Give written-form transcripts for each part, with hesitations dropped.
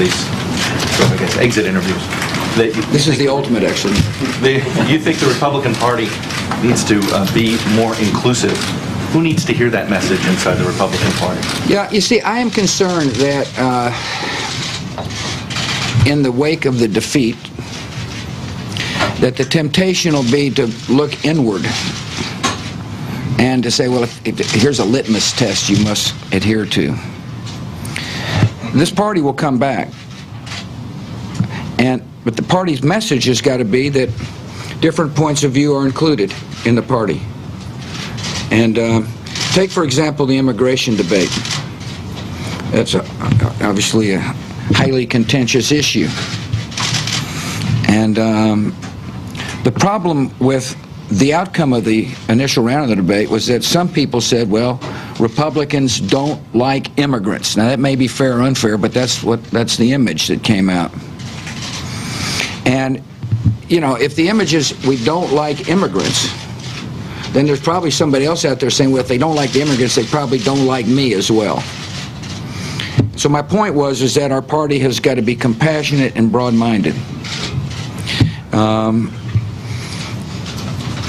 these sort of, I guess, exit interviews. This is the ultimate, actually. You think the Republican Party needs to be more inclusive? Who needs to hear that message inside the Republican Party? Yeah, you see, I am concerned that in the wake of the defeat, that the temptation will be to look inward and to say, well, if here's a litmus test you must adhere to. This party will come back, but the party's message has got to be that different points of view are included in the party. And take, for example, the immigration debate. That's obviously a highly contentious issue. And the problem with the outcome of the initial round of the debate was that some people said, well, Republicans don't like immigrants. Now, that may be fair or unfair, but that's the image that came out. And, you know, if the image is we don't like immigrants, then there's probably somebody else out there saying, well, if they don't like the immigrants, they probably don't like me as well. So my point is that our party has got to be compassionate and broad-minded.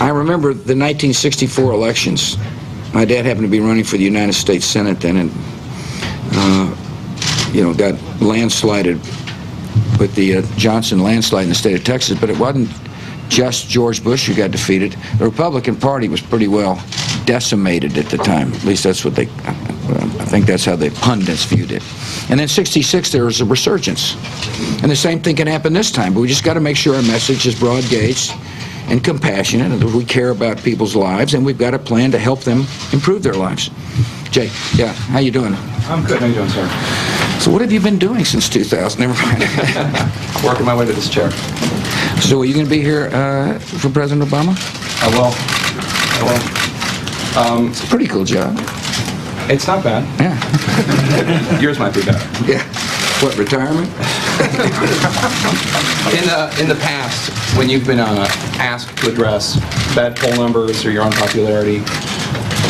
I remember the 1964 elections. My dad happened to be running for the United States Senate then, and you know, got landslided with the Johnson landslide in the state of Texas. But it wasn't just George Bush who got defeated. The Republican Party was pretty well decimated at the time. At least that's what I think that's how the pundits viewed it. And then '66 there was a resurgence, and the same thing can happen this time. But we just got to make sure our message is broad-gauged and compassionate, and we care about people's lives, and we've got a plan to help them improve their lives. Jay, yeah, how you doing? I'm good. How you doing, sir? So what have you been doing since 2000? Never mind. Working my way to this chair. So are you going to be here for President Obama? I will. It's a pretty cool job. It's not bad. Yeah. Yours might be better. Yeah. What, retirement? In the past, when you've been asked to address bad poll numbers or your unpopularity,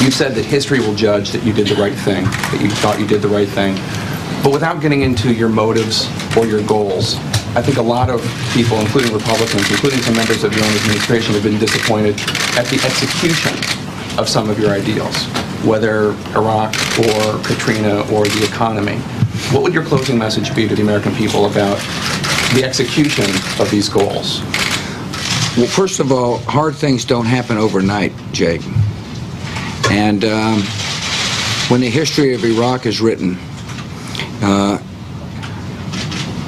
you've said that history will judge that you did the right thing, that you thought you did the right thing. But without getting into your motives or your goals, I think a lot of people, including Republicans, including some members of your own administration, have been disappointed at the execution of some of your ideals, whether Iraq or Katrina or the economy. What would your closing message be to the American people about the execution of these goals? Well, first of all, hard things don't happen overnight, Jake. And when the history of Iraq is written,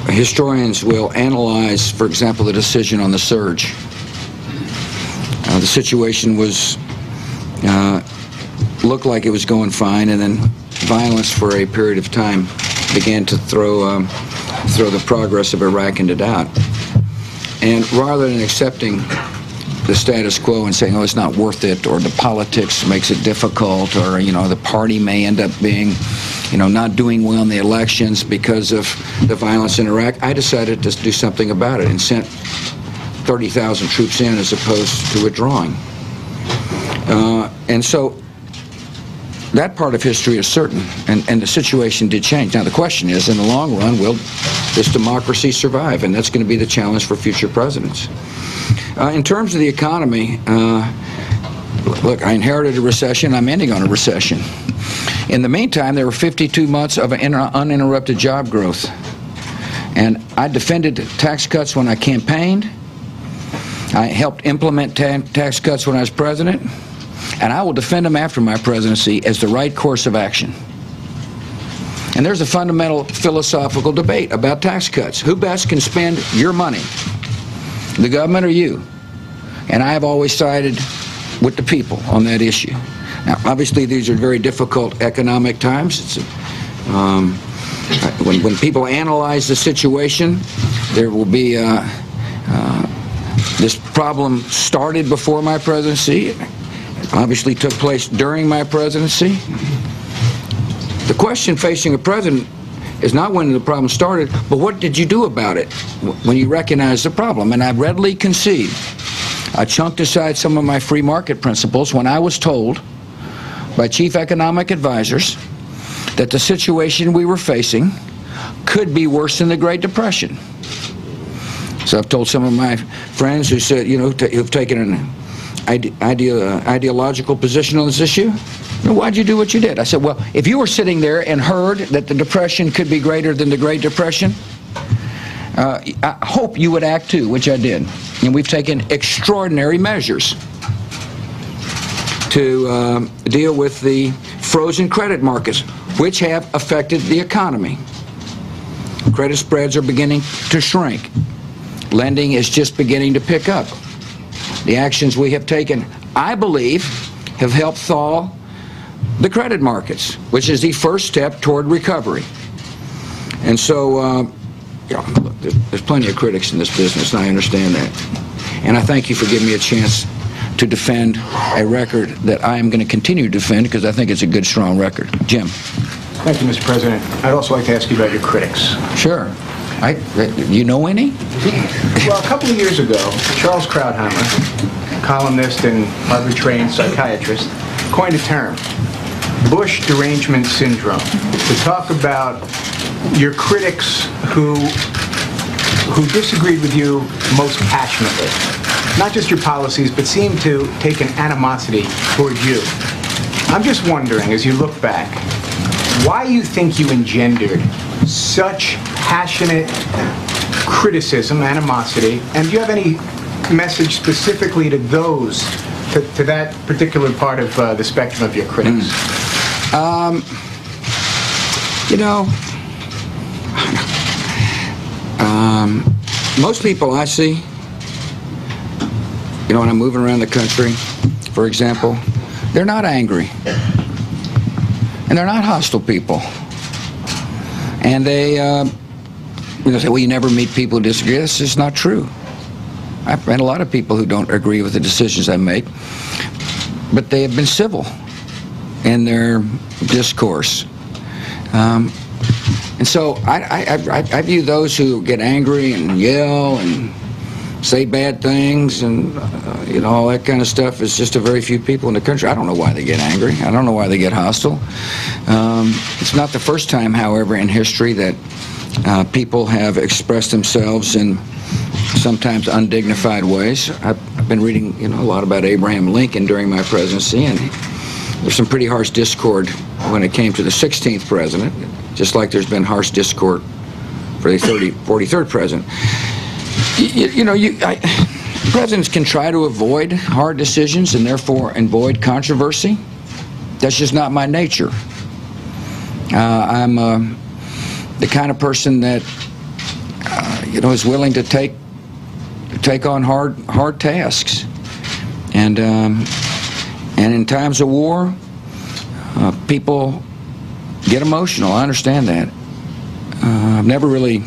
historians will analyze, for example, the decision on the surge. The situation looked like it was going fine, and then violence for a period of time began to throw the progress of Iraq into doubt. And rather than accepting the status quo and saying, oh, it's not worth it, or the politics makes it difficult, or, you know, the party may end up being, you know, not doing well in the elections because of the violence in Iraq, I decided to do something about it and sent 30,000 troops in as opposed to withdrawing. And so that part of history is certain, and the situation did change. Now the question is, in the long run, will this democracy survive? And that's going to be the challenge for future presidents. In terms of the economy, look, I inherited a recession. I'm ending on a recession. In the meantime, there were 52 months of uninterrupted job growth. And I defended tax cuts when I campaigned. I helped implement tax cuts when I was president. And I will defend them after my presidency as the right course of action. And there's a fundamental philosophical debate about tax cuts. Who best can spend your money, the government or you? And I have always sided with the people on that issue. Now, obviously, these are very difficult economic times. When people analyze the situation, there will be this problem started before my presidency. It obviously took place during my presidency. The question facing a president is not when the problem started, but what did you do about it when you recognize the problem? And I readily concede I chunked aside some of my free market principles when I was told by chief economic advisors that the situation we were facing could be worse than the Great Depression. So I've told some of my friends who said, you know, who've taken an ideological position on this issue, well, why'd you do what you did? I said, well, if you were sitting there and heard that the Depression could be greater than the Great Depression, I hope you would act too, which I did. And we've taken extraordinary measures to deal with the frozen credit markets, which have affected the economy. Credit spreads are beginning to shrink. Lending is just beginning to pick up. The actions we have taken, I believe, have helped thaw the credit markets, which is the first step toward recovery. And so, look, there's plenty of critics in this business, and I understand that. And I thank you for giving me a chance to defend a record that I am going to continue to defend because I think it's a good, strong record. Jim. Thank you, Mr. President. I'd also like to ask you about your critics. Sure. You know any? Well, a couple of years ago, Charles Krauthammer, columnist and Harvard-trained psychiatrist, coined a term, Bush derangement syndrome, to talk about your critics who disagreed with you most passionately. Not just your policies, but seemed to take an animosity toward you. I'm just wondering, as you look back, why you think you engendered such passionate criticism, animosity, and do you have any message specifically to those, to that particular part of the spectrum of your critics? You know, most people I see, you know, when I'm moving around the country, for example, they're not angry. And they're not hostile people. And they, you know, say, well, you never meet people who disagree. That's just not true. I've met a lot of people who don't agree with the decisions I make, but they have been civil in their discourse. And so I view those who get angry and yell and say bad things and, you know, all that kind of stuff is just a very few people in the country. I don't know why they get angry. I don't know why they get hostile. It's not the first time, however, in history that people have expressed themselves in sometimes undignified ways. I've been reading, you know, a lot about Abraham Lincoln during my presidency, and there's some pretty harsh discord when it came to the 16th president, just like there's been harsh discord for the 43rd president. You know, presidents can try to avoid hard decisions and therefore avoid controversy. That's just not my nature. I'm the kind of person that, you know, is willing to take on hard tasks. And in times of war, people get emotional. I understand that. I've never really,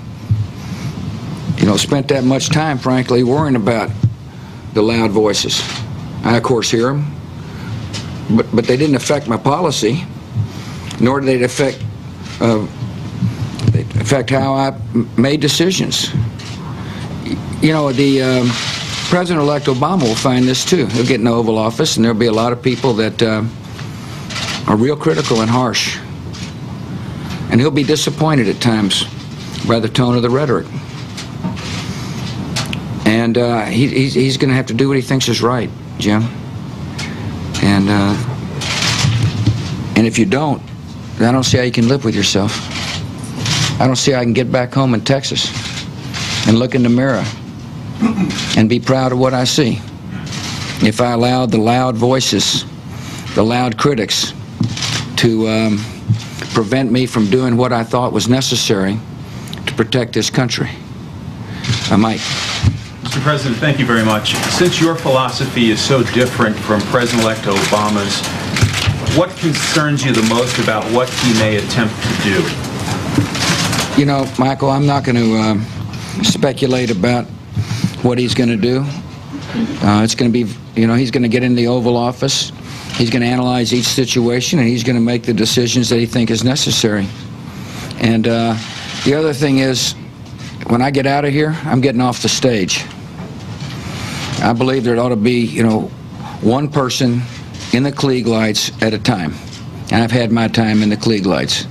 you know, spent that much time, frankly, worrying about the loud voices. I, of course, hear them, but they didn't affect my policy, nor did they affect how I made decisions. You know, the President-elect Obama will find this too. He'll get in the Oval Office, and there'll be a lot of people that are real critical and harsh, and he'll be disappointed at times by the tone of the rhetoric. And he's going to have to do what he thinks is right, Jim. And if you don't, I don't see how you can live with yourself. I don't see how I can get back home in Texas and look in the mirror and be proud of what I see if I allowed the loud voices, the loud critics, to prevent me from doing what I thought was necessary to protect this country. I might. Mr. President, thank you very much. Since your philosophy is so different from President-elect Obama's, what concerns you the most about what he may attempt to do? You know, Michael, I'm not going to speculate about what he's going to do. It's going to be, you know, he's going to get in the Oval Office. He's going to analyze each situation, and he's going to make the decisions that he thinks is necessary. And the other thing is, when I get out of here, I'm getting off the stage. I believe there ought to be, you know, one person in the Klieg lights at a time. And I've had my time in the Klieg lights.